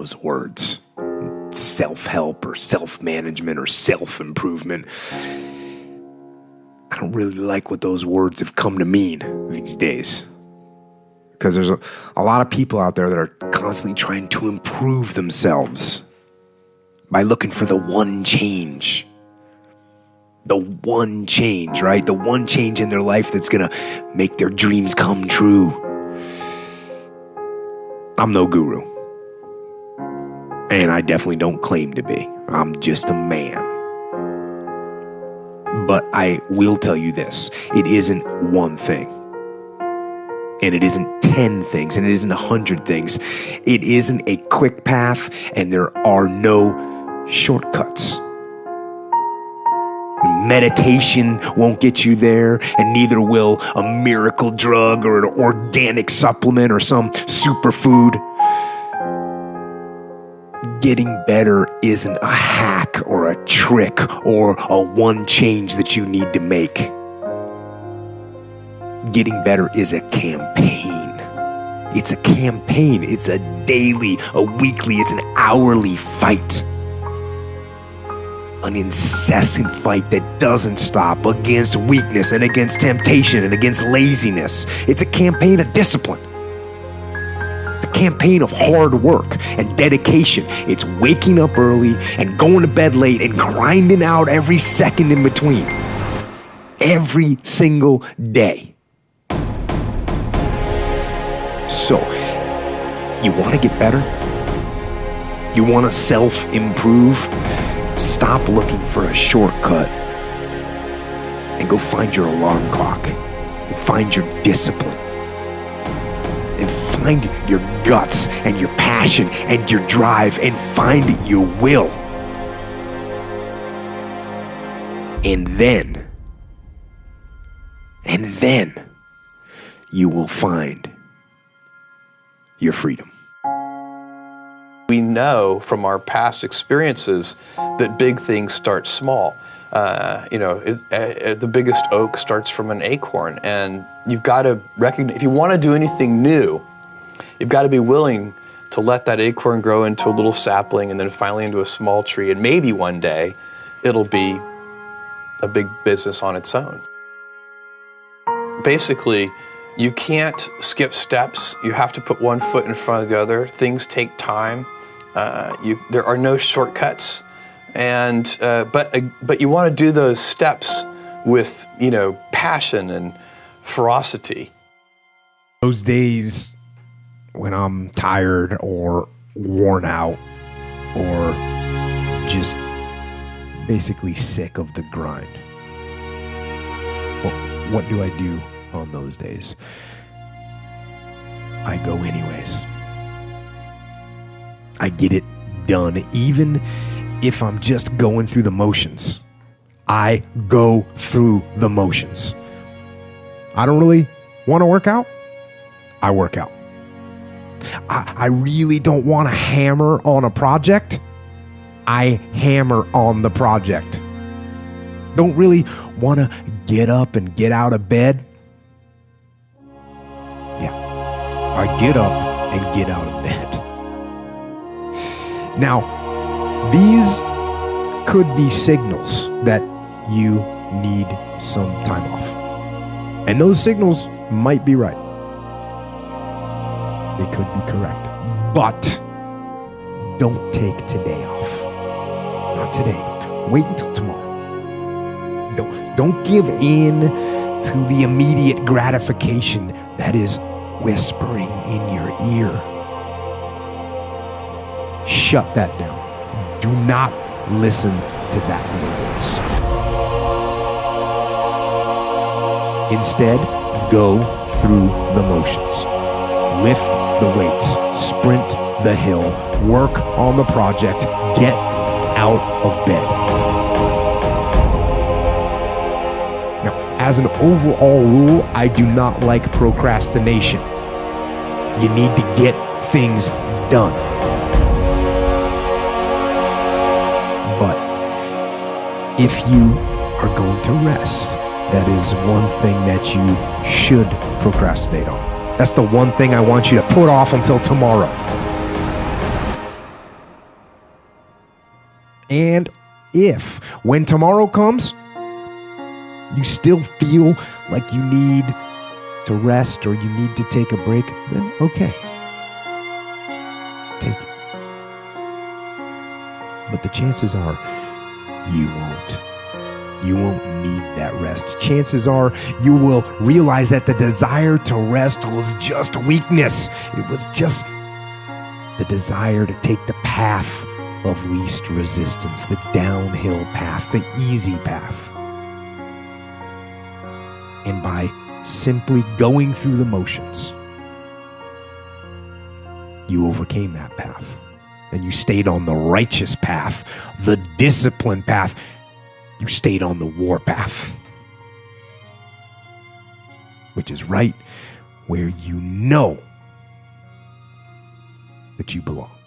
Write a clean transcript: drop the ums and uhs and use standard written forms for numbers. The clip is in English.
those words. Self-help or self-management or self-improvement. I don't really like what those words have come to mean these days. Because there's a lot of people out there that are constantly trying to improve themselves by looking for the one change. The one change, right? The one change in their life that's going to make their dreams come true. I'm no guru. And I definitely don't claim to be. I'm just a man. But I will tell you this. It isn't one thing. And it isn't 10 things. And it isn't 100 things. It isn't a quick path. And there are no shortcuts. Meditation won't get you there, and neither will a miracle drug or an organic supplement or some superfood. Getting better isn't a hack or a trick or a one change that you need to make. Getting better is a campaign. It's a campaign. It's a daily, a weekly, it's an hourly fight. An incessant fight that doesn't stop against weakness and against temptation and against laziness. It's a campaign of discipline. It's a campaign of hard work and dedication. It's waking up early and going to bed late and grinding out every second in between. Every single day. So, you want to get better? You want to self-improve? Stop looking for a shortcut and go find your alarm clock and find your discipline and find your guts and your passion and your drive and find your will. And then you will find your freedom. We know from our past experiences that big things start small. The biggest oak starts from an acorn, and you've got to recognize, if you want to do anything new, you've got to be willing to let that acorn grow into a little sapling and then finally into a small tree, and maybe one day it'll be a big business on its own. Basically, you can't skip steps. You have to put one foot in front of the other. Things take time. There are no shortcuts, but you want to do those steps with passion and ferocity. Those days when I'm tired or worn out or just basically sick of the grind. Well, what do I do on those days? I go anyways. I get it done, even if I'm just going through the motions. I go through the motions. I don't really want to work out. I work out. I really don't want to hammer on a project. I hammer on the project. Don't really want to get up and get out of bed. Yeah, I get up and get out of bed. Now, these could be signals that you need some time off. And those signals might be right. They could be correct. But don't take today off. Not today. Wait until tomorrow. Don't give in to the immediate gratification that is whispering in your ear. Shut that down. Do not listen to that little voice. Instead, go through the motions. Lift the weights, sprint the hill, work on the project, get out of bed. Now, as an overall rule, I do not like procrastination. You need to get things done. But if you are going to rest, that is one thing that you should procrastinate on. That's the one thing I want you to put off until tomorrow. And if, when tomorrow comes, you still feel like you need to rest or you need to take a break, then okay. Take it. But the chances are you won't. You won't need that rest. Chances are you will realize that the desire to rest was just weakness. It was just the desire to take the path of least resistance, the downhill path, the easy path. And by simply going through the motions, you overcame that path. And you stayed on the righteous path, the disciplined path. You stayed on the war path, which is right where you know that you belong.